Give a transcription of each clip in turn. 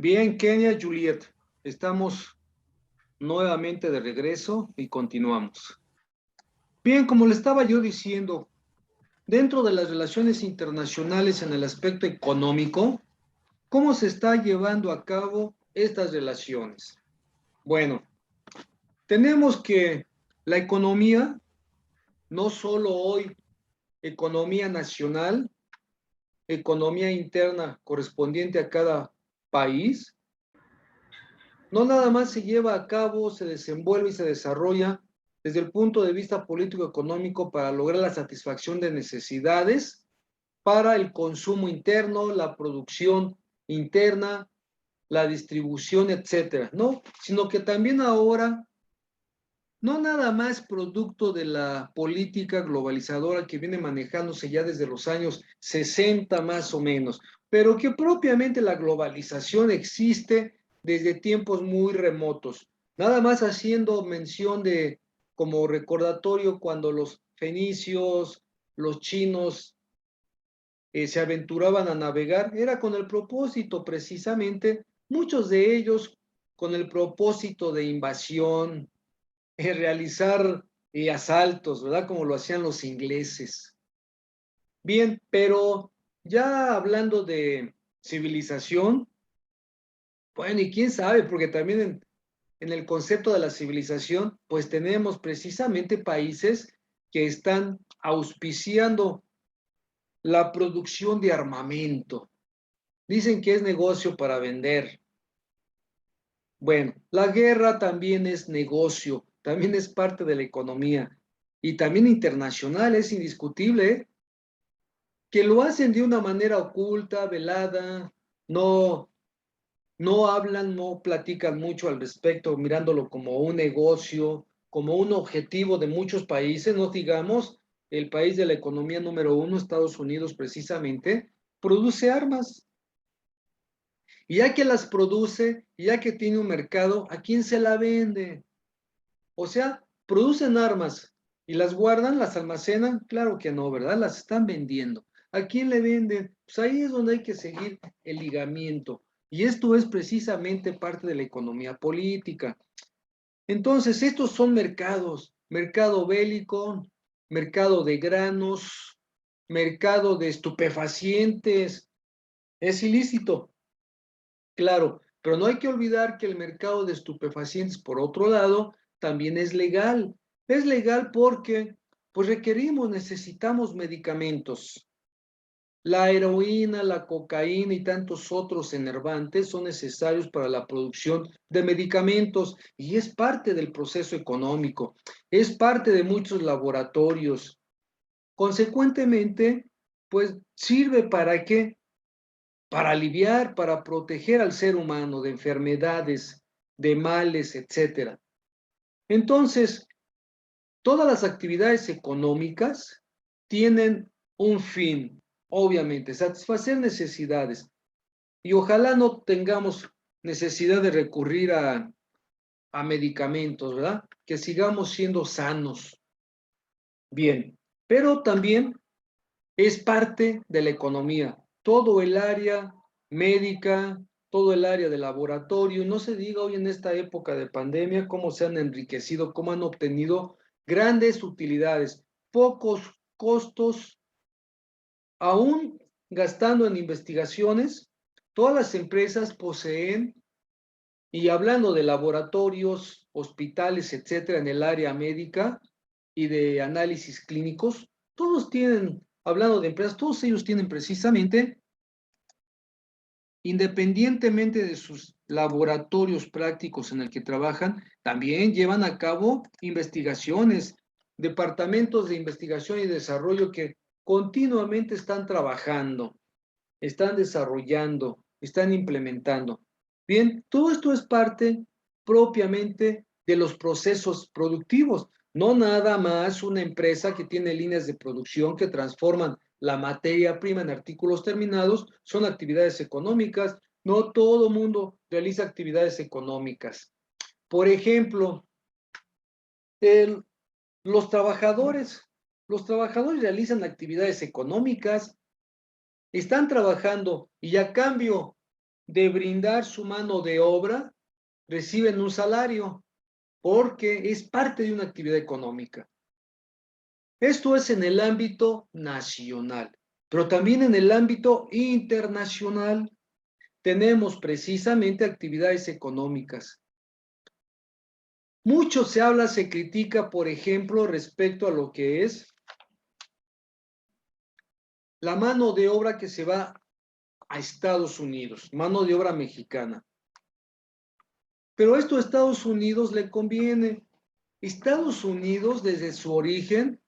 Bien, Kenia, Juliet, estamos nuevamente de regreso y continuamos. Bien, como le estaba yo diciendo, dentro de las relaciones internacionales en el aspecto económico, ¿cómo se está llevando a cabo estas relaciones? Bueno, tenemos que la economía, no solo hoy, economía nacional, economía interna correspondiente a cada país, no nada más se lleva a cabo, se desenvuelve y se desarrolla desde el punto de vista político-económico para lograr la satisfacción de necesidades para el consumo interno, la producción interna, la distribución, etcétera, ¿no? Sino que también ahora, no nada más producto de la política globalizadora que viene manejándose ya desde los años 60 más o menos, pero que propiamente la globalización existe desde tiempos muy remotos. Nada más haciendo mención de como recordatorio cuando los fenicios, los chinos se aventuraban a navegar, era con el propósito precisamente, muchos de ellos con el propósito de invasión, realizar asaltos, ¿verdad? Como lo hacían los ingleses. Bien, pero ya hablando de civilización, bueno, y quién sabe, porque también en el concepto de la civilización, pues tenemos precisamente países que están auspiciando la producción de armamento. Dicen que es negocio para vender. Bueno, la guerra también es negocio, también es parte de la economía y también internacional, es indiscutible, ¿eh? Que lo hacen de una manera oculta, velada, no, no hablan, no platican mucho al respecto, mirándolo como un negocio, como un objetivo de muchos países, no digamos, el país de la economía número uno, Estados Unidos precisamente, produce armas. Y ya que las produce, ya que tiene un mercado, ¿a quién se la vende? O sea, producen armas y las guardan, las almacenan, claro que no, ¿verdad? Las están vendiendo. ¿A quién le venden? Pues ahí es donde hay que seguir el ligamiento. Y esto es precisamente parte de la economía política. Entonces, estos son mercados, mercado bélico, mercado de granos, mercado de estupefacientes. Es ilícito, claro, pero no hay que olvidar que el mercado de estupefacientes, por otro lado, también es legal. Es legal porque pues requerimos, necesitamos medicamentos. La heroína, la cocaína y tantos otros enervantes son necesarios para la producción de medicamentos y es parte del proceso económico, es parte de muchos laboratorios. Consecuentemente, pues sirve para qué? Para aliviar, para proteger al ser humano de enfermedades, de males, etcétera. Entonces, todas las actividades económicas tienen un fin, obviamente, satisfacer necesidades. Y ojalá no tengamos necesidad de recurrir a medicamentos, ¿verdad? Que sigamos siendo sanos. Bien, pero también es parte de la economía. Todo el área médica, todo el área de laboratorio, no se diga hoy en esta época de pandemia cómo se han enriquecido, cómo han obtenido grandes utilidades, pocos costos, aún gastando en investigaciones, todas las empresas poseen, y hablando de laboratorios, hospitales, etcétera, en el área médica y de análisis clínicos, todos tienen, hablando de empresas, todos ellos tienen precisamente, independientemente de sus laboratorios prácticos en el que trabajan, también llevan a cabo investigaciones, departamentos de investigación y desarrollo que continuamente están trabajando, están desarrollando, están implementando. Bien, todo esto es parte propiamente de los procesos productivos, no nada más una empresa que tiene líneas de producción que transforman la materia prima en artículos terminados, son actividades económicas, no todo mundo realiza actividades económicas. Por ejemplo, el, los trabajadores, los trabajadores realizan actividades económicas, están trabajando y a cambio de brindar su mano de obra, reciben un salario porque es parte de una actividad económica. Esto es en el ámbito nacional, pero también en el ámbito internacional tenemos precisamente actividades económicas. Mucho se habla, se critica, por ejemplo, respecto a lo que es la mano de obra que se va a Estados Unidos, mano de obra mexicana. Pero esto a Estados Unidos le conviene. Estados Unidos, desde su origen,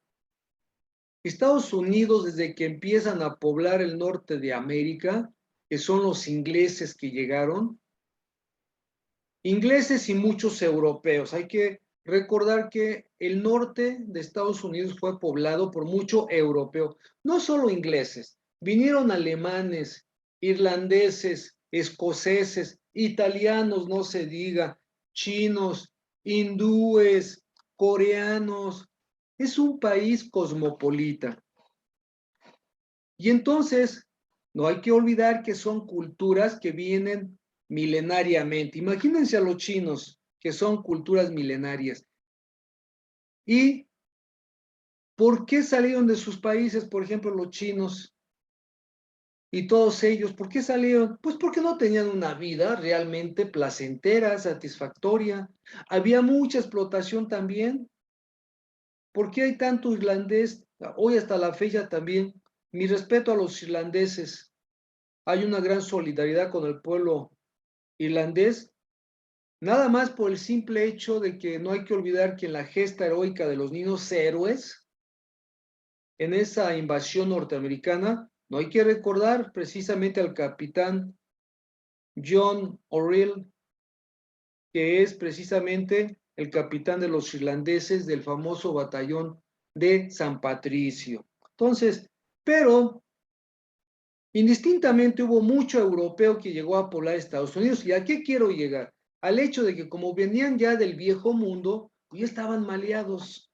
Estados Unidos, desde que empiezan a poblar el norte de América, que son los ingleses que llegaron, ingleses y muchos europeos. Hay que recordar que el norte de Estados Unidos fue poblado por mucho europeo, no solo ingleses, vinieron alemanes, irlandeses, escoceses, italianos, no se diga, chinos, hindúes, coreanos. Es un país cosmopolita. Y entonces, no hay que olvidar que son culturas que vienen milenariamente. Imagínense a los chinos, que son culturas milenarias. ¿Y por qué salieron de sus países, por ejemplo, los chinos y todos ellos? ¿Por qué salieron? Pues porque no tenían una vida realmente placentera, satisfactoria. Había mucha explotación también. ¿Por qué hay tanto irlandés? Hoy hasta la fecha también. Mi respeto a los irlandeses. Hay una gran solidaridad con el pueblo irlandés, nada más por el simple hecho de que no hay que olvidar que en la gesta heroica de los niños héroes, en esa invasión norteamericana, no hay que recordar precisamente al capitán John O'Reilly, que es precisamente el capitán de los irlandeses del famoso batallón de San Patricio. Entonces, pero indistintamente hubo mucho europeo que llegó a poblar Estados Unidos. ¿Y a qué quiero llegar? Al hecho de que como venían ya del viejo mundo, ya estaban maleados.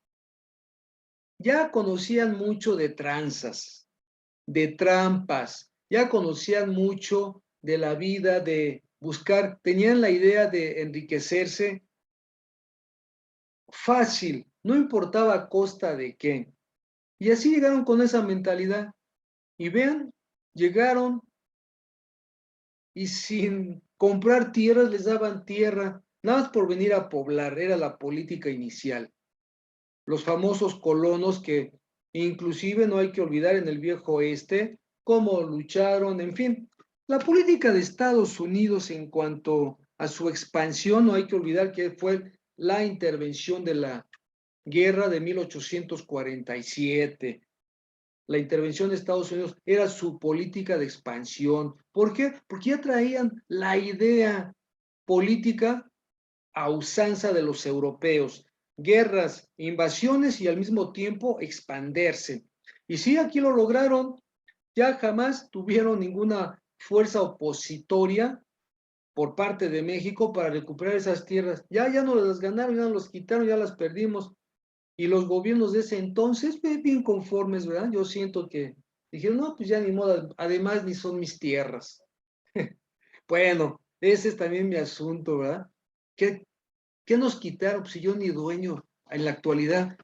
Ya conocían mucho de tranzas, de trampas, ya conocían mucho de la vida, de buscar, tenían la idea de enriquecerse fácil, no importaba a costa de qué. Y así llegaron con esa mentalidad. Y vean, llegaron y sin comprar tierras les daban tierra, nada más por venir a poblar, era la política inicial. Los famosos colonos que inclusive no hay que olvidar en el viejo oeste cómo lucharon, en fin. La política de Estados Unidos en cuanto a su expansión, no hay que olvidar que fue la intervención de la guerra de 1847. La intervención de Estados Unidos era su política de expansión. ¿Por qué? Porque ya traían la idea política a usanza de los europeos. Guerras, invasiones y al mismo tiempo expandirse. Y sí, aquí lo lograron. Ya jamás tuvieron ninguna fuerza opositoria por parte de México para recuperar esas tierras. Ya no las ganaron, ya las quitaron, ya las perdimos. Y los gobiernos de ese entonces, bien conformes, ¿verdad? Yo siento que dijeron, no, pues ya ni modo, además ni son mis tierras. Bueno, ese es también mi asunto, ¿verdad? ¿Qué nos quitaron? Pues si yo ni dueño, en la actualidad,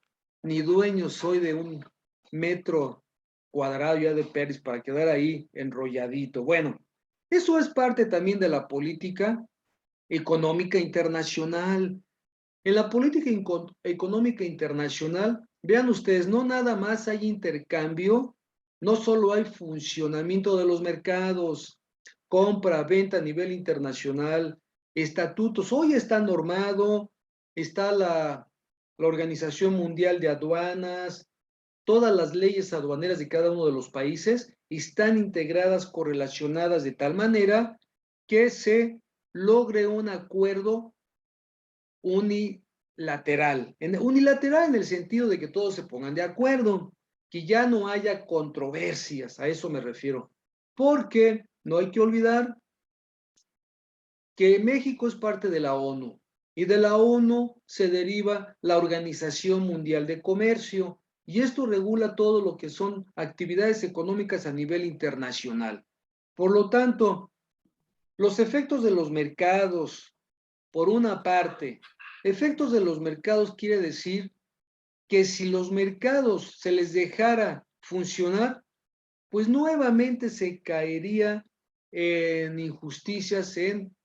ni dueño soy de un metro cuadrado ya de Pérez para quedar ahí enrolladito. Bueno, eso es parte también de la política económica internacional. En la política económica internacional, vean ustedes, no nada más hay intercambio, no solo hay funcionamiento de los mercados, compra, venta a nivel internacional, estatutos. Hoy está normado, está la Organización Mundial de Aduanas, todas las leyes aduaneras de cada uno de los países están integradas, correlacionadas de tal manera que se logre un acuerdo unilateral. Unilateral en el sentido de que todos se pongan de acuerdo, que ya no haya controversias, a eso me refiero. Porque no hay que olvidar que México es parte de la ONU y de la ONU se deriva la Organización Mundial de Comercio y esto regula todo lo que son actividades económicas a nivel internacional. Por lo tanto, Los efectos de los mercados, por una parte, efectos de los mercados quiere decir que si los mercados se les dejara funcionar, pues nuevamente se caería en injusticias, en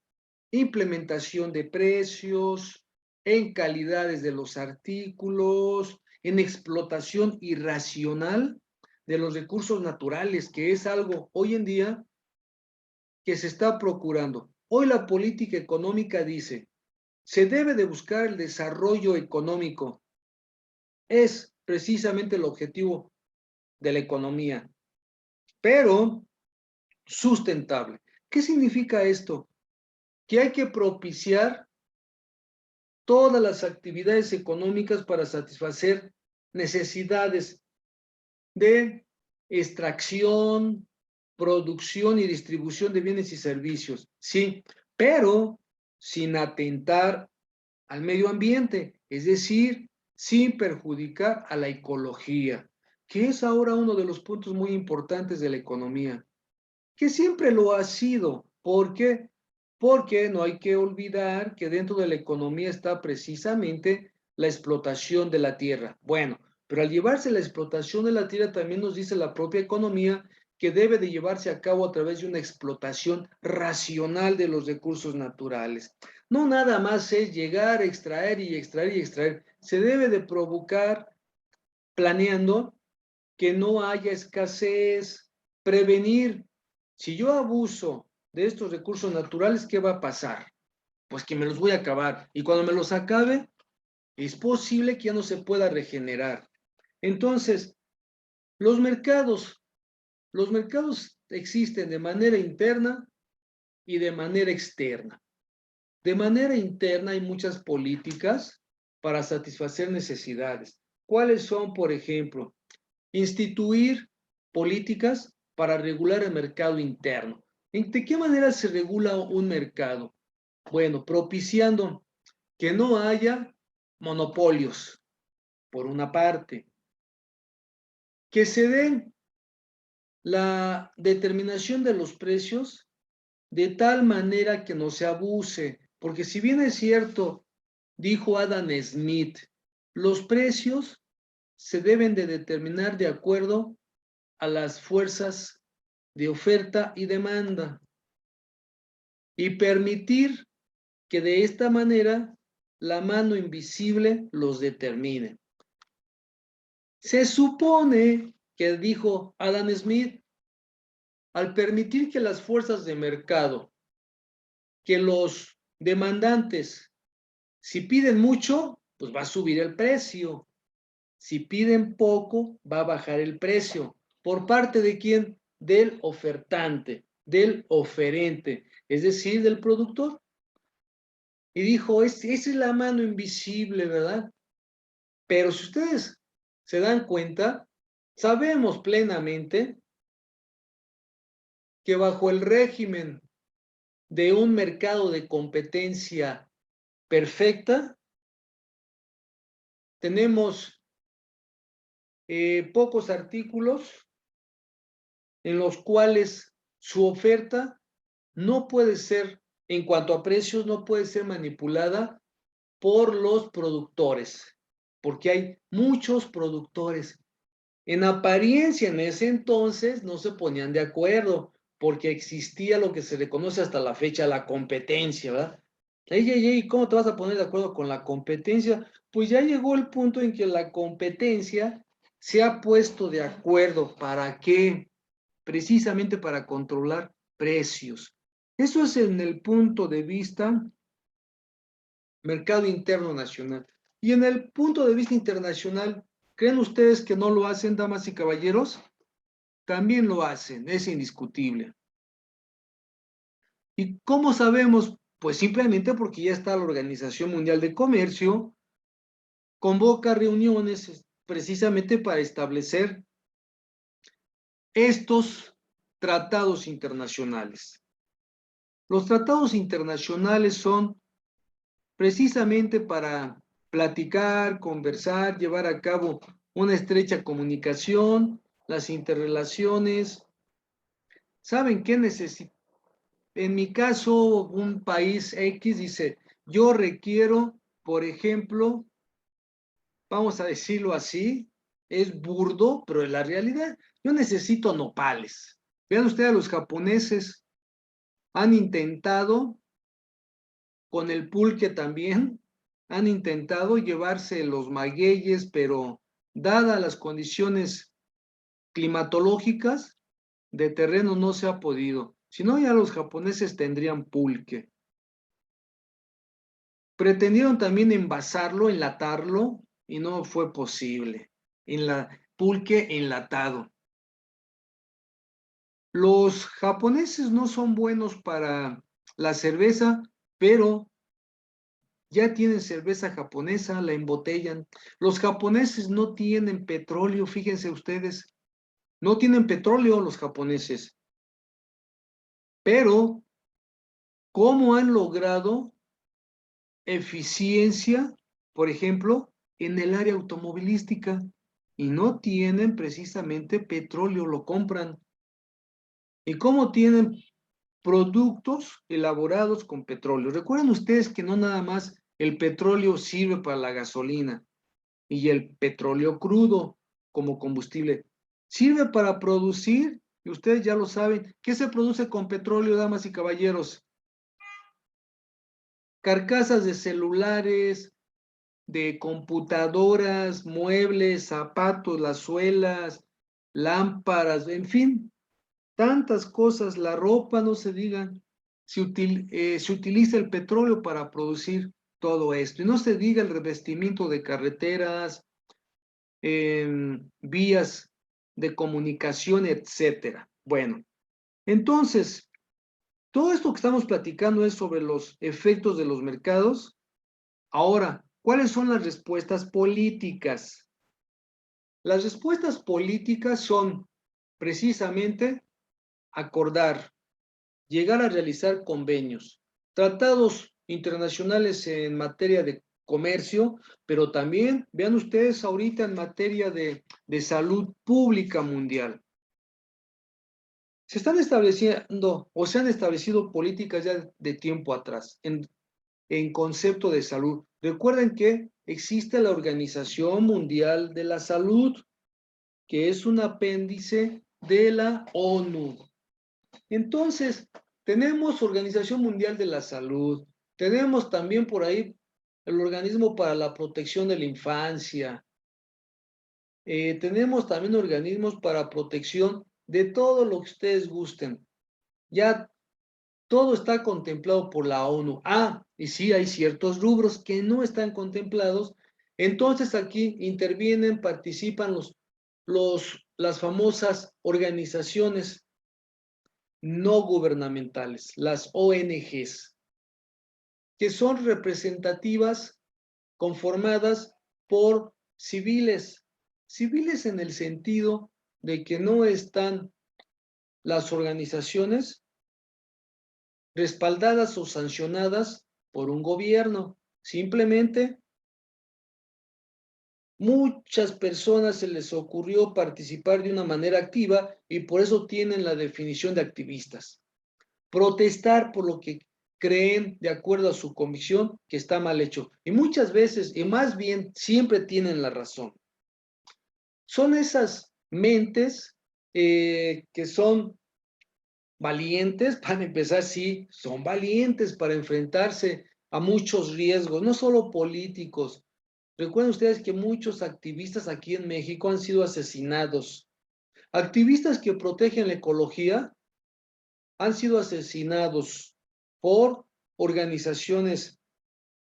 implementación de precios, en calidades de los artículos, en explotación irracional de los recursos naturales, que es algo hoy en día que se está procurando. Hoy la política económica dice, se debe de buscar el desarrollo económico. Es precisamente el objetivo de la economía, pero sustentable. ¿Qué significa esto? Que hay que propiciar todas las actividades económicas para satisfacer necesidades de extracción, producción y distribución de bienes y servicios, sí, pero sin atentar al medio ambiente, es decir, sin perjudicar a la ecología, que es ahora uno de los puntos muy importantes de la economía, que siempre lo ha sido. ¿Por qué? Porque no hay que olvidar que dentro de la economía está precisamente la explotación de la tierra. Bueno, pero al llevarse la explotación de la tierra también nos dice la propia economía que debe de llevarse a cabo a través de una explotación racional de los recursos naturales. No nada más es llegar a extraer y extraer y extraer. Se debe de provocar planeando que no haya escasez, prevenir. Si yo abuso de estos recursos naturales, ¿qué va a pasar? Pues que me los voy a acabar. Y cuando me los acabe, es posible que ya no se pueda regenerar. Entonces, los mercados existen de manera interna y de manera externa. De manera interna hay muchas políticas para satisfacer necesidades. ¿Cuáles son, por ejemplo? Instituir políticas para regular el mercado interno. ¿De qué manera se regula un mercado? Bueno, propiciando que no haya monopolios, por una parte, que se den la determinación de los precios de tal manera que no se abuse, porque si bien es cierto, dijo Adam Smith, los precios se deben de determinar de acuerdo a las fuerzas de oferta y demanda y permitir que de esta manera la mano invisible los determine. Se supone que dijo Adam Smith, al permitir que las fuerzas de mercado, que los demandantes, si piden mucho, pues va a subir el precio. Si piden poco, va a bajar el precio. ¿Por parte de quién? Del ofertante, del oferente, es decir, del productor. Y dijo, esa es la mano invisible, ¿verdad? Pero si ustedes se dan cuenta, sabemos plenamente que bajo el régimen de un mercado de competencia perfecta, tenemos pocos artículos en los cuales su oferta no puede ser, en cuanto a precios, no puede ser manipulada por los productores, porque hay muchos productores. En apariencia, en ese entonces no se ponían de acuerdo, porque existía lo que se le conoce hasta la fecha la competencia, ¿verdad? Ey, ¿cómo te vas a poner de acuerdo con la competencia? Pues ya llegó el punto en que la competencia se ha puesto de acuerdo. ¿Para qué? Precisamente para controlar precios. Eso es en el punto de vista mercado interno nacional. Y en el punto de vista internacional, ¿creen ustedes que no lo hacen, damas y caballeros? También lo hacen, es indiscutible. ¿Y cómo sabemos? Pues simplemente porque ya está la Organización Mundial de Comercio, convoca reuniones precisamente para establecer estos tratados internacionales. Los tratados internacionales son precisamente para platicar, conversar, llevar a cabo una estrecha comunicación, las interrelaciones. ¿Saben qué necesitamos? en mi caso, un país X dice, yo requiero, por ejemplo, vamos a decirlo así, es burdo, pero en la realidad, yo necesito nopales. Vean ustedes, los japoneses han intentado, con el pulque también, han intentado llevarse los magueyes, pero dadas las condiciones climatológicas de terreno no se ha podido. Si no, ya los japoneses tendrían pulque. Pretendieron también envasarlo, enlatarlo, y no fue posible. En la pulque enlatado. Los japoneses no son buenos para la cerveza, pero ya tienen cerveza japonesa, la embotellan. Los japoneses no tienen petróleo, fíjense ustedes, no tienen petróleo los japoneses, pero ¿cómo han logrado eficiencia, por ejemplo, en el área automovilística? Y no tienen precisamente petróleo, lo compran. ¿Y cómo tienen productos elaborados con petróleo? Recuerden ustedes que no nada más el petróleo sirve para la gasolina y el petróleo crudo como combustible. Sirve para producir, y ustedes ya lo saben, ¿qué se produce con petróleo, damas y caballeros? Carcasas de celulares, de computadoras, muebles, zapatos, las suelas, lámparas, en fin, tantas cosas, la ropa, no se digan, se utiliza el petróleo para producir todo esto. Y no se diga el revestimiento de carreteras, vías de comunicación, etcétera. Bueno, entonces, todo esto que estamos platicando es sobre los efectos de los mercados. Ahora, ¿cuáles son las respuestas políticas? Las respuestas políticas son precisamente acordar, llegar a realizar convenios, tratados internacionales en materia de comercio, pero también, vean ustedes ahorita en materia de salud pública mundial. Se están estableciendo o se han establecido políticas ya de tiempo atrás en concepto de salud. Recuerden que existe la Organización Mundial de la Salud, que es un apéndice de la ONU. Entonces, tenemos Organización Mundial de la Salud, tenemos también por ahí el Organismo para la Protección de la Infancia, tenemos también organismos para protección de todo lo que ustedes gusten. Ya todo está contemplado por la ONU. Ah, y sí, hay ciertos rubros que no están contemplados. Entonces aquí intervienen, participan las famosas organizaciones no gubernamentales, las ONGs, que son representativas conformadas por civiles, civiles en el sentido de que no están las organizaciones respaldadas o sancionadas por un gobierno. Simplemente muchas personas se les ocurrió participar de una manera activa y por eso tienen la definición de activistas. Protestar por lo que creen de acuerdo a su convicción que está mal hecho. Y muchas veces, y más bien, siempre tienen la razón. Son esas mentes que son valientes, para empezar, sí, son valientes para enfrentarse a muchos riesgos, no solo políticos. Recuerden ustedes que muchos activistas aquí en México han sido asesinados. Activistas que protegen la ecología han sido asesinados por organizaciones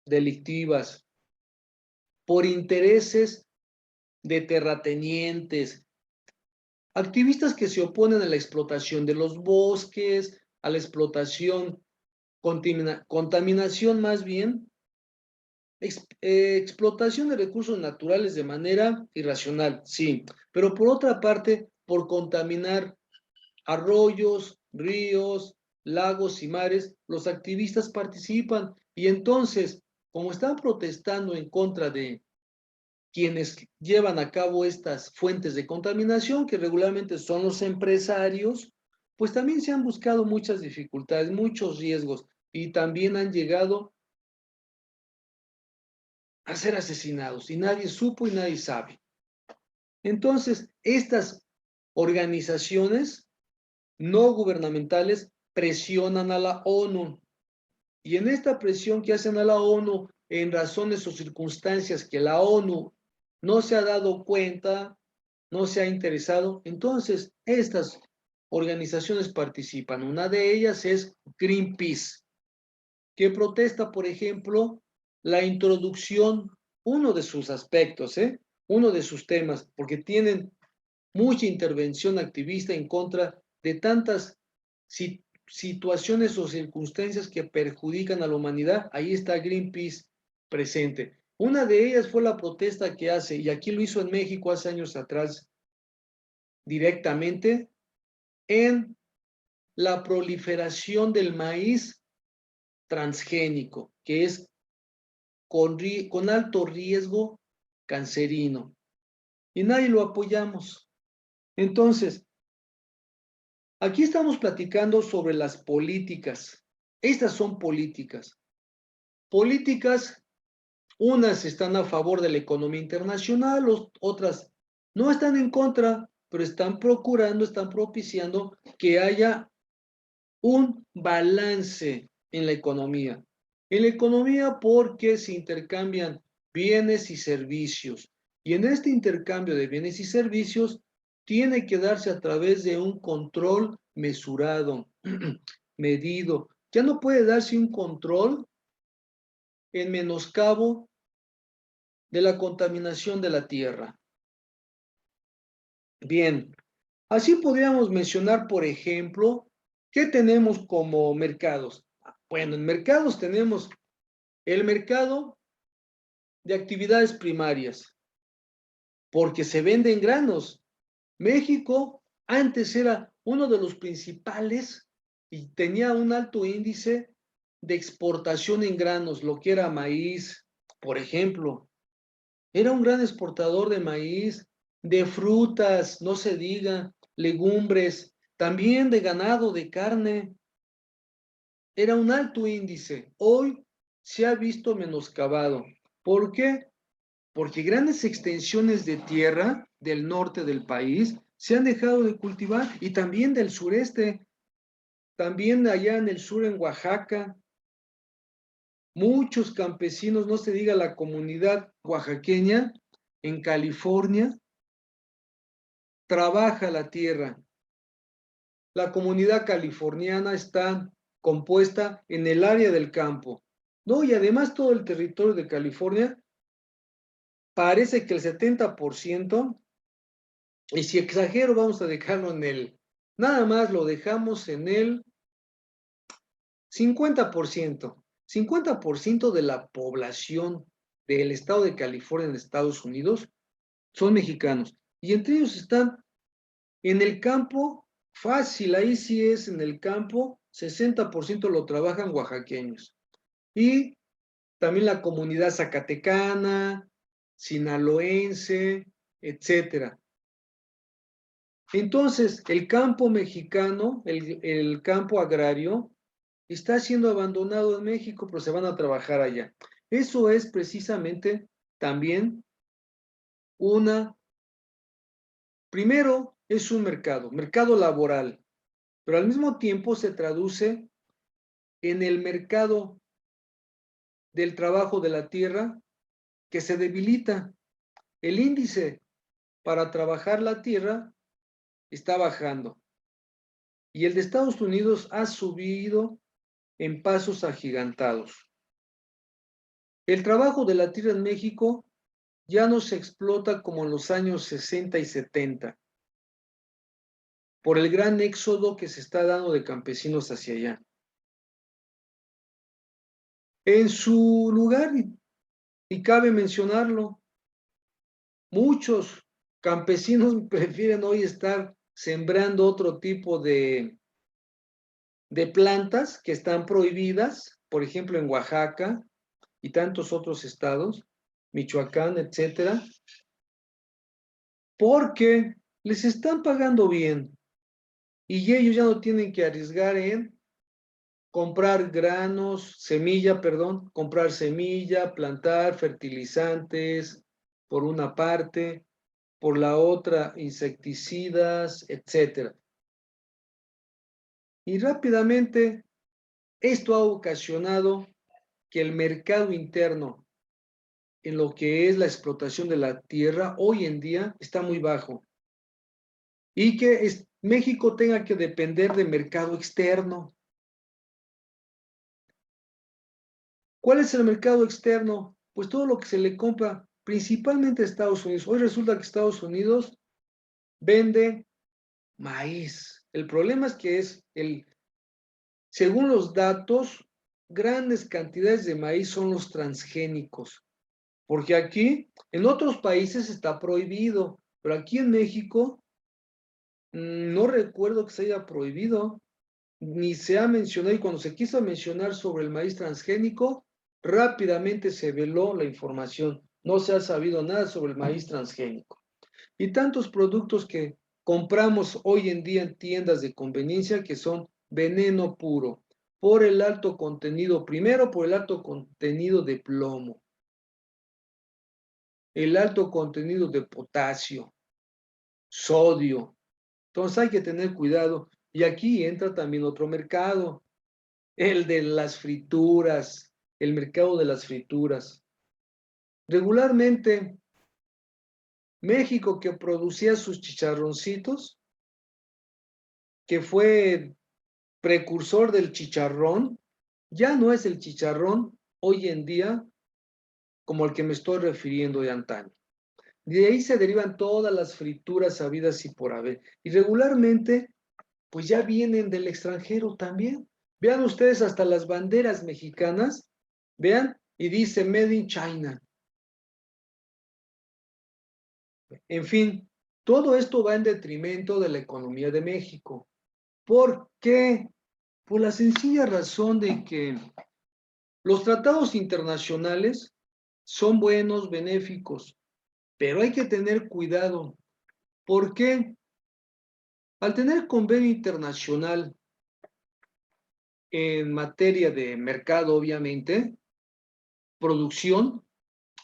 delictivas, por intereses de terratenientes, activistas que se oponen a la explotación de los bosques, a la explotación, contaminación más bien, explotación de recursos naturales de manera irracional, sí, pero por otra parte, por contaminar arroyos, ríos, lagos y mares, los activistas participan y entonces, como están protestando en contra de quienes llevan a cabo estas fuentes de contaminación, que regularmente son los empresarios, pues también se han buscado muchas dificultades, muchos riesgos, y también han llegado a ser asesinados, y nadie supo y nadie sabe. Entonces, estas organizaciones no gubernamentales presionan a la ONU, y en esta presión que hacen a la ONU, en razones o circunstancias que la ONU no se ha dado cuenta, no se ha interesado, entonces estas organizaciones participan. Una de ellas es Greenpeace, que protesta, por ejemplo, la introducción, uno de sus aspectos, uno de sus temas, porque tienen mucha intervención activista en contra de tantas situaciones o circunstancias que perjudican a la humanidad. Ahí está Greenpeace presente. Una de ellas fue la protesta que hace, y aquí lo hizo en México hace años atrás, directamente, en la proliferación del maíz transgénico, que es con alto riesgo cancerino. Y nadie lo apoyamos. Entonces, aquí estamos platicando sobre las políticas. Estas son políticas. Políticas, unas están a favor de la economía internacional, otras no están en contra, pero están procurando, están propiciando que haya un balance en la economía. En la economía porque se intercambian bienes y servicios. Y en este intercambio de bienes y servicios tiene que darse a través de un control mesurado, medido. Ya no puede darse un control en menoscabo de la contaminación de la tierra. Bien, así podríamos mencionar, por ejemplo, ¿qué tenemos como mercados? Bueno, en mercados tenemos el mercado de actividades primarias, porque se venden granos. México antes era uno de los principales y tenía un alto índice de exportación en granos, lo que era maíz, por ejemplo. Era un gran exportador de maíz, de frutas, no se diga, legumbres, también de ganado, de carne. Era un alto índice. Hoy se ha visto menoscabado. ¿Por qué? Porque grandes extensiones de tierra del norte del país se han dejado de cultivar, y también del sureste, también allá en el sur, en Oaxaca. Muchos campesinos, no se diga la comunidad oaxaqueña, en California, trabaja la tierra. La comunidad californiana está compuesta en el área del campo, ¿no? Y además todo el territorio de California, parece que el 70%, y si exagero vamos a dejarlo en nada más lo dejamos en el 50%. 50% de la población del estado de California en Estados Unidos son mexicanos. Y entre ellos están en el campo, fácil, ahí sí es en el campo, 60% lo trabajan oaxaqueños. Y también la comunidad zacatecana, sinaloense, etcétera. Entonces, el campo mexicano, el campo agrario, está siendo abandonado en México, pero se van a trabajar allá. Eso es precisamente también primero es un mercado laboral, pero al mismo tiempo se traduce en el mercado del trabajo de la tierra, que se debilita. El índice para trabajar la tierra está bajando, y el de Estados Unidos ha subido en pasos agigantados. El trabajo de la tierra en México ya no se explota como en los años 60 y 70, por el gran éxodo que se está dando de campesinos hacia allá. En su lugar, y cabe mencionarlo, muchos campesinos prefieren hoy estar sembrando otro tipo de plantas que están prohibidas, por ejemplo en Oaxaca y tantos otros estados, Michoacán, etcétera, porque les están pagando bien. y ellos ya no tienen que arriesgar en comprar granos, semilla, perdón, comprar semilla, plantar fertilizantes por una parte, por la otra insecticidas, etcétera. Y rápidamente esto ha ocasionado que el mercado interno en lo que es la explotación de la tierra hoy en día está muy bajo y que México tenga que depender de mercado externo. ¿Cuál es el mercado externo? Pues todo lo que se le compra principalmente a Estados Unidos. Hoy resulta que Estados Unidos vende maíz. El problema es que según los datos, grandes cantidades de maíz son los transgénicos. Porque aquí, en otros países está prohibido, pero aquí en México no recuerdo que se haya prohibido, ni se ha mencionado, y cuando se quiso mencionar sobre el maíz transgénico, rápidamente se veló la información. No se ha sabido nada sobre el maíz transgénico. Y tantos productos que compramos hoy en día en tiendas de conveniencia que son veneno puro, por el alto contenido, primero por el alto contenido de plomo, el alto contenido de potasio, sodio. Entonces hay que tener cuidado. Y aquí entra también otro mercado, el de las frituras, el mercado de las frituras. Regularmente, México, que producía sus chicharroncitos, que fue precursor del chicharrón, ya no es el chicharrón hoy en día como el que me estoy refiriendo de antaño. De ahí se derivan todas las frituras habidas y por haber. Y regularmente, pues ya vienen del extranjero también. Vean ustedes hasta las banderas mexicanas, vean, y dice Made in China. En fin, todo esto va en detrimento de la economía de México. ¿Por qué? Por la sencilla razón de que los tratados internacionales son buenos, benéficos, pero hay que tener cuidado. ¿Por qué? Al tener convenio internacional en materia de mercado, obviamente, producción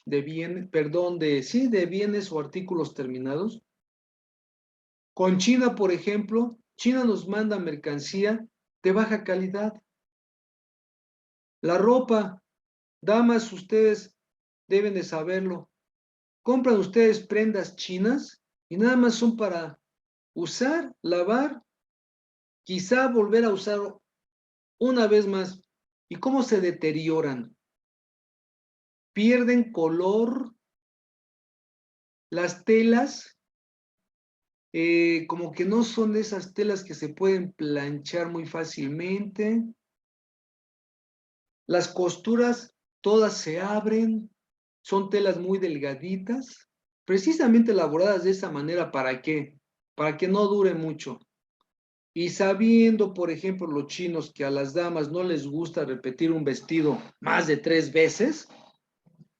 de bienes, perdón, de bienes o artículos terminados. Con China, por ejemplo, China nos manda mercancía de baja calidad. La ropa, damas, ustedes deben de saberlo. Compran ustedes prendas chinas y nada más son para usar, lavar, quizá volver a usar una vez más. ¿Y cómo se deterioran? Pierden color, las telas, como que no son de esas telas que se pueden planchar muy fácilmente. Las costuras todas se abren, son telas muy delgaditas, precisamente elaboradas de esa manera, ¿para qué? Para que no dure mucho. Y sabiendo, por ejemplo, los chinos que a las damas no les gusta repetir un vestido más de 3 veces,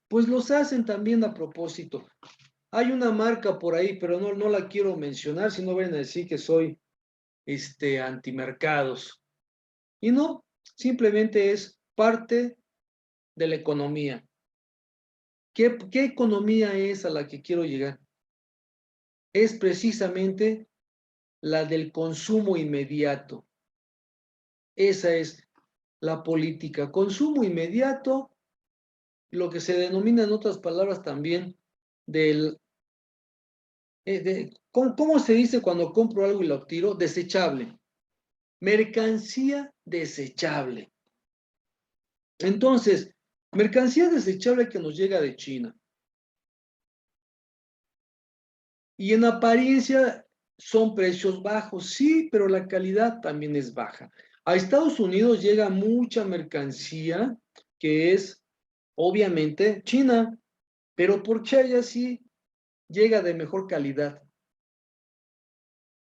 pues los hacen también a propósito. Hay una marca por ahí, pero no la quiero mencionar, si no van a decir que soy antimercados. Y no, simplemente es parte de la economía. ¿Qué economía es a la que quiero llegar? Es precisamente la del consumo inmediato. Esa es la política. Consumo inmediato, lo que se denomina en otras palabras también del... ¿cómo se dice cuando compro algo y lo tiro? Desechable. Mercancía desechable. Entonces, mercancía desechable que nos llega de China. Y en apariencia son precios bajos, sí, pero la calidad también es baja. A Estados Unidos llega mucha mercancía que es obviamente China, pero ¿por qué allá sí llega de mejor calidad?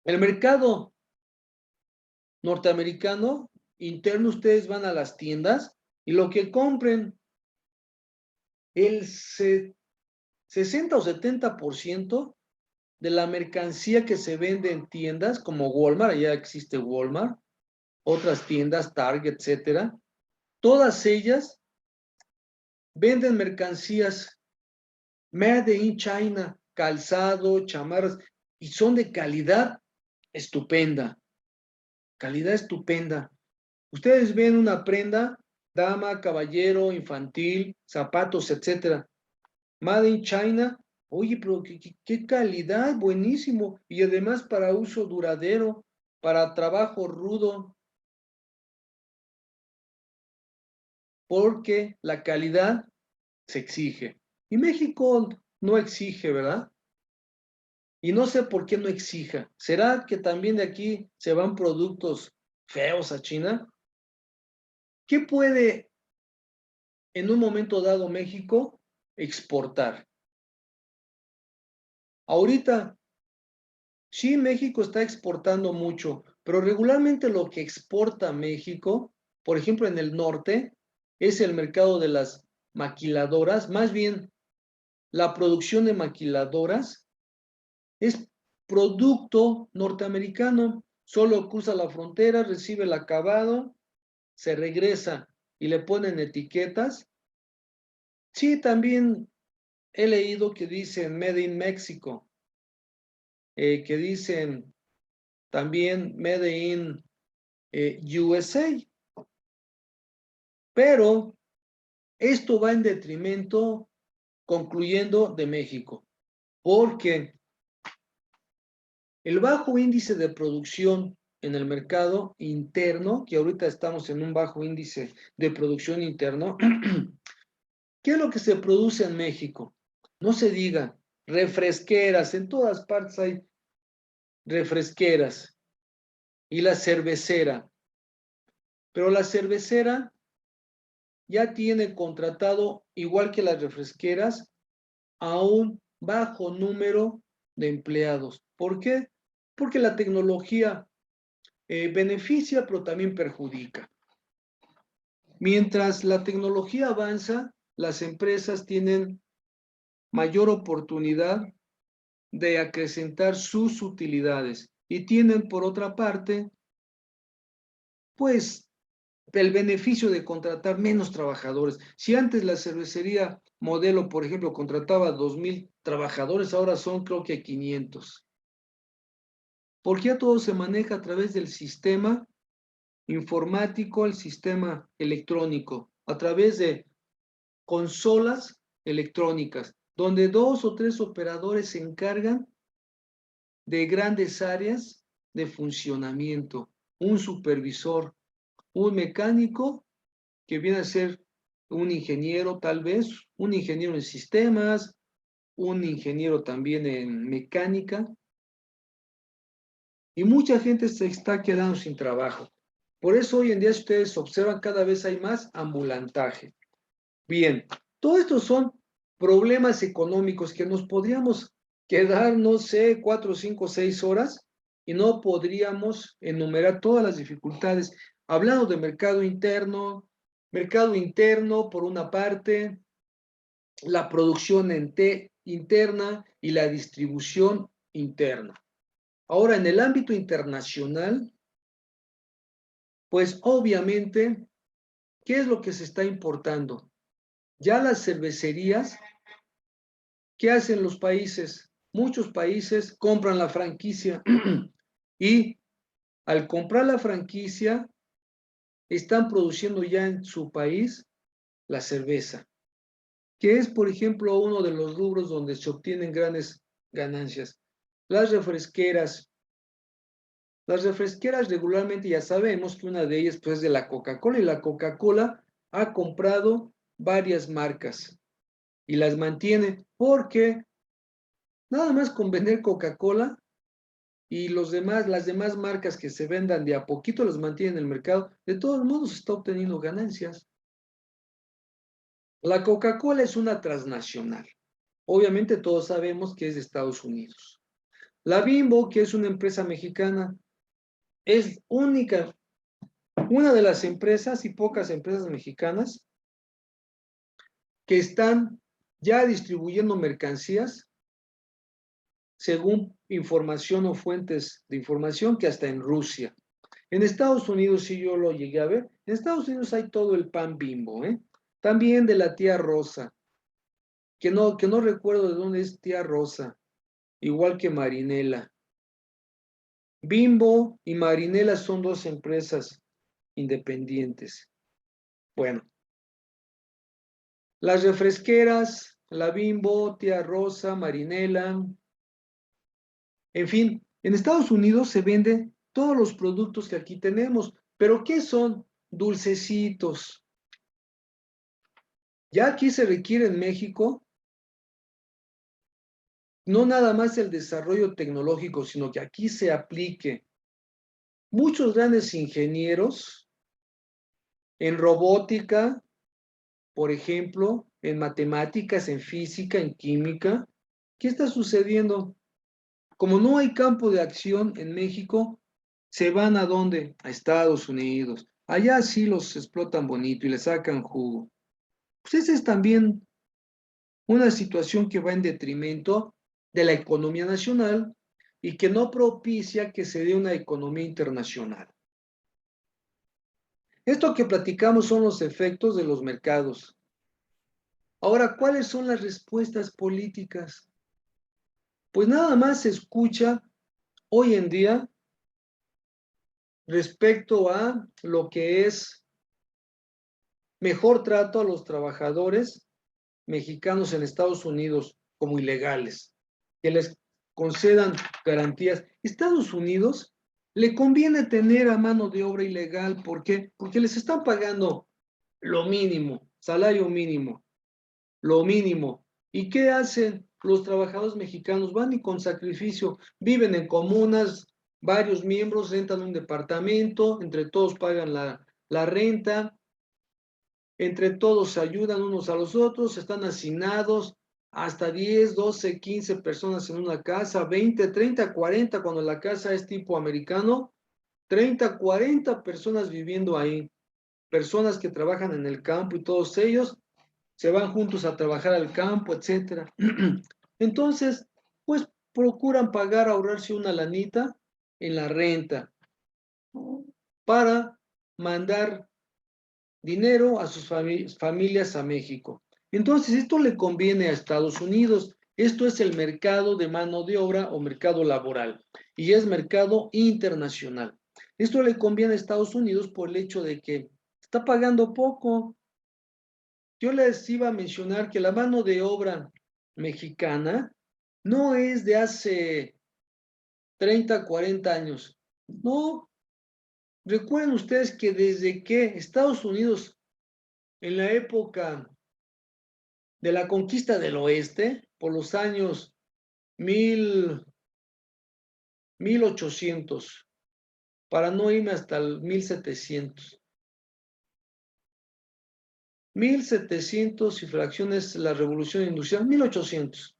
El mercado norteamericano interno, ustedes van a las tiendas y lo que compren, el 60 o 70% de la mercancía que se vende en tiendas como Walmart, ya existe Walmart, otras tiendas, Target, etcétera, todas ellas venden mercancías made in China, calzado, chamarras, y son de calidad estupenda, calidad estupenda. Ustedes ven una prenda, dama, caballero, infantil, zapatos, etcétera, made in China, oye, pero qué calidad, buenísimo, y además para uso duradero, para trabajo rudo, porque la calidad se exige. Y México no exige, ¿verdad? Y no sé por qué no exija. ¿Será que también de aquí se van productos feos a China? ¿Qué puede en un momento dado México exportar? Ahorita, sí, México está exportando mucho, pero regularmente lo que exporta México, por ejemplo, en el norte, es el mercado de las maquiladoras, más bien la producción de maquiladoras es producto norteamericano, solo cruza la frontera, recibe el acabado, se regresa y le ponen etiquetas. Sí, también he leído que dicen Made in Mexico, que dicen también Made in USA, pero esto va en detrimento, concluyendo, de México, porque el bajo índice de producción en el mercado interno, que ahorita estamos en un bajo índice de producción interno, ¿qué es lo que se produce en México? No se diga, refresqueras, en todas partes hay refresqueras y la cervecera, pero la cervecera ya tiene contratado, igual que las refresqueras, a un bajo número de empleados. ¿Por qué? Porque la tecnología beneficia, pero también perjudica. Mientras la tecnología avanza, las empresas tienen mayor oportunidad de acrecentar sus utilidades y tienen, por otra parte, pues el beneficio de contratar menos trabajadores. Si antes la cervecería modelo, por ejemplo, contrataba 2,000 trabajadores, ahora son creo que 500. Porque ya todo se maneja a través del sistema informático, el sistema electrónico, a través de consolas electrónicas, donde 2 o 3 operadores se encargan de grandes áreas de funcionamiento, un supervisor, un mecánico que viene a ser un ingeniero tal vez, un ingeniero en sistemas, un ingeniero también en mecánica, y mucha gente se está quedando sin trabajo. Por eso hoy en día, si ustedes observan, cada vez hay más ambulantaje. Bien, todos estos son problemas económicos que nos podríamos quedar, no sé, 4, 5, 6 horas y no podríamos enumerar todas las dificultades. Hablando de mercado interno por una parte, la producción interna y la distribución interna. Ahora, en el ámbito internacional, pues obviamente, ¿qué es lo que se está importando? Ya las cervecerías, ¿qué hacen los países? Muchos países compran la franquicia y al comprar la franquicia están produciendo ya en su país la cerveza, que es, por ejemplo, uno de los rubros donde se obtienen grandes ganancias. Las refresqueras. Las refresqueras regularmente ya sabemos que una de ellas pues, es de la Coca-Cola y la Coca-Cola ha comprado varias marcas y las mantiene porque nada más con vender Coca-Cola y las demás marcas que se vendan de a poquito las mantienen en el mercado, de todos modos está obteniendo ganancias. La Coca-Cola es una transnacional. Obviamente todos sabemos que es de Estados Unidos. La Bimbo, que es una empresa mexicana, es una de las empresas y pocas empresas mexicanas que están ya distribuyendo mercancías según información o fuentes de información, que hasta en Rusia. En Estados Unidos, sí, yo lo llegué a ver. En Estados Unidos hay todo el pan Bimbo, ¿eh? También de la tía Rosa, que no recuerdo de dónde es tía Rosa, igual que Marinela. Bimbo y Marinela son dos empresas independientes. Bueno, las refresqueras, la Bimbo, tía Rosa, Marinela, en fin, en Estados Unidos se venden todos los productos que aquí tenemos, pero ¿qué son? Dulcecitos. Ya aquí se requiere en México no nada más el desarrollo tecnológico, sino que aquí se aplique muchos grandes ingenieros en robótica, por ejemplo, en matemáticas, en física, en química. ¿Qué está sucediendo? Como no hay campo de acción en México, se van a dónde? A Estados Unidos. Allá sí los explotan bonito y le sacan jugo. Pues esa es también una situación que va en detrimento de la economía nacional y que no propicia que se dé una economía internacional. Esto que platicamos son los efectos de los mercados. Ahora, ¿cuáles son las respuestas políticas? Pues nada más se escucha hoy en día respecto a lo que es mejor trato a los trabajadores mexicanos en Estados Unidos como ilegales, que les concedan garantías. Estados Unidos le conviene tener a mano de obra ilegal, ¿por qué? Porque les están pagando lo mínimo, salario mínimo, lo mínimo. ¿Y qué hacen los trabajadores mexicanos? Van y con sacrificio viven en comunas, varios miembros rentan un departamento, entre todos pagan la renta, entre todos se ayudan unos a los otros, están hacinados hasta 10, 12, 15 personas en una casa, 20, 30, 40 cuando la casa es tipo americano, 30, 40 personas viviendo ahí, personas que trabajan en el campo y todos ellos se van juntos a trabajar al campo, etcétera. Entonces, pues procuran pagar, ahorrarse una lanita en la renta para mandar dinero a sus familias a México. Entonces, esto le conviene a Estados Unidos. Esto es el mercado de mano de obra o mercado laboral y es mercado internacional. Esto le conviene a Estados Unidos por el hecho de que está pagando poco. Yo les iba a mencionar que la mano de obra mexicana no es de hace 30, 40 años. No, recuerden ustedes que desde que Estados Unidos en la época de la conquista del oeste, por los años 1800, para no irme hasta el 1700. 1700 y fracciones la revolución industrial, 1800.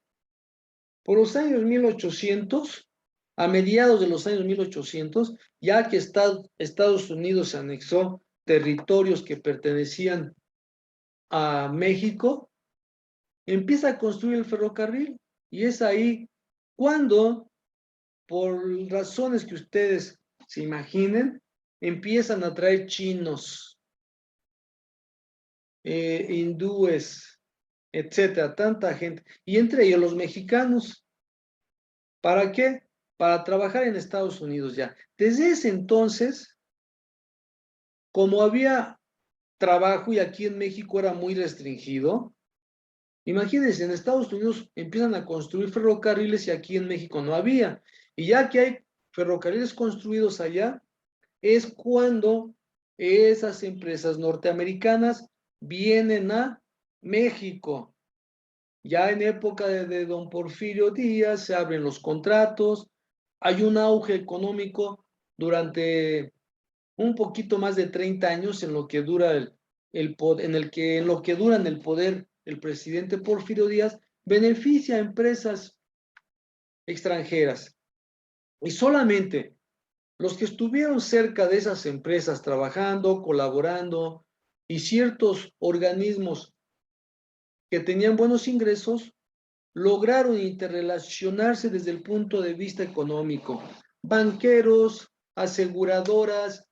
Por los años 1800, a mediados de los años 1800, ya que Estados Unidos se anexó territorios que pertenecían a México, empieza a construir el ferrocarril y es ahí cuando, por razones que ustedes se imaginen, empiezan a traer chinos, hindúes, etcétera, tanta gente, y entre ellos los mexicanos. ¿Para qué? Para trabajar en Estados Unidos ya. Desde ese entonces, como había trabajo y aquí en México era muy restringido, imagínense, en Estados Unidos empiezan a construir ferrocarriles y aquí en México no había. Y ya que hay ferrocarriles construidos allá, es cuando esas empresas norteamericanas vienen a México. Ya en época de don Porfirio Díaz se abren los contratos, hay un auge económico durante un poquito más de 30 años en lo que dura en lo que duran el poder el presidente Porfirio Díaz, beneficia a empresas extranjeras. Y solamente los que estuvieron cerca de esas empresas trabajando, colaborando y ciertos organismos que tenían buenos ingresos, lograron interrelacionarse desde el punto de vista económico. Banqueros, aseguradoras,